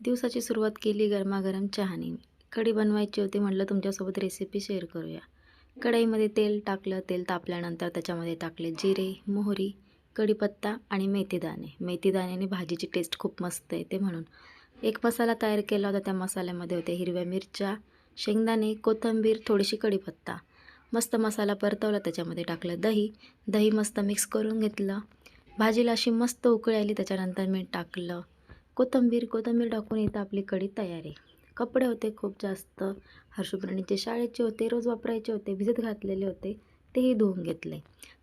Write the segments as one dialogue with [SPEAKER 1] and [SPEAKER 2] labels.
[SPEAKER 1] दिवसाची सुरुवात केली गरमागरम चहाने. कढी बनवायची होती म्हटलं तुमच्यासोबत रेसिपी शेअर करूया. कढईमध्ये तेल टाकलं. तेल तापल्यानंतर त्याच्यामध्ये टाकले जिरे, मोहरी, कढीपत्ता आणि मेथीदाणे. मेथीदाण्याने भाजीची टेस्ट खूप मस्त येते म्हणून. एक मसाला तयार केला होता. त्या मसाल्यामध्ये होत्या हिरव्या मिरच्या, शेंगदाणे, कोथिंबीर, थोडीशी कढीपत्ता. मस्त मसाला परतवला. त्याच्यामध्ये टाकलं दही. दही मस्त मिक्स करून घेतलं. भाजीला अशी मस्त उकळी आली. त्याच्यानंतर मीठ टाकलं. कोथिंबीर टाकून इथं आपली कढी तयार आहे. कपडे होते खूप जास्त. हर्षुप्राणीचे शाळेचे होते, रोज वापरायचे होते, भिजत घातलेले होते, तेही धुवून घेतले.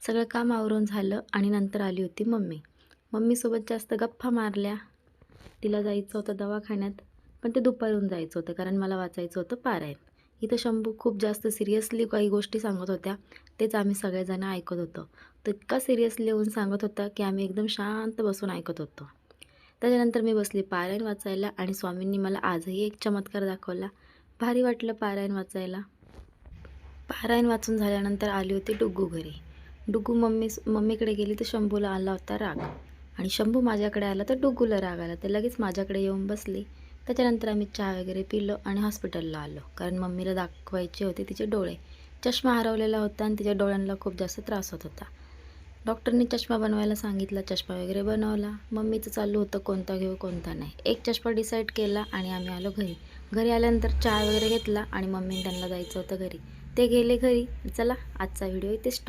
[SPEAKER 1] सगळं काम आवरून झालं आणि नंतर आली होती मम्मी. मम्मीसोबत जास्त गप्पा मारल्या. तिला जायचं होतं दवाखान्यात, पण ते दुपारून जायचं होतं कारण मला वाचायचं होतं पारायण. इथं शंभू खूप जास्त सिरियसली काही गोष्टी सांगत होत्या. तेच आम्ही सगळेजण ऐकत होतो. तो इतका सिरियसली येऊन सांगत होता की आम्ही एकदम शांत बसून ऐकत होतो. त्याच्यानंतर मी बसली पारायण वाचायला आणि स्वामींनी मला आजही एक चमत्कार दाखवला. भारी वाटलं पारायण वाचायला. पारायण वाचून झाल्यानंतर आली होती डुग्गू घरी. डुग्गू मम्मीकडे गेली तर शंभूला आला होता राग आणि शंभू माझ्याकडे आला तर डुग्गूला राग आला. ते लगेच माझ्याकडे येऊन बसली. त्याच्यानंतर आम्ही चहा वगैरे पिलो आणि हॉस्पिटलला आलो कारण मम्मीला दाखवायचे होते तिचे डोळे. चष्मा हरवलेला होता आणि तिच्या डोळ्यांना खूप जास्त त्रास होत होता. डॉक्टरनी चष्मा बनवायला सांगितला. चष्मा वगैरे बनवला. मम्मीचं चालू होतं कोणता घेऊ कोणता नाही. एक चष्मा डिसाईड केला आणि आम्ही आलो घरी. घरी आल्यानंतर चहा वगैरे घेतला आणि मम्मीने त्यांना जायचं होतं घरी. ते गेले घरी. चला आजचा व्हिडिओ इथे स्टॉप.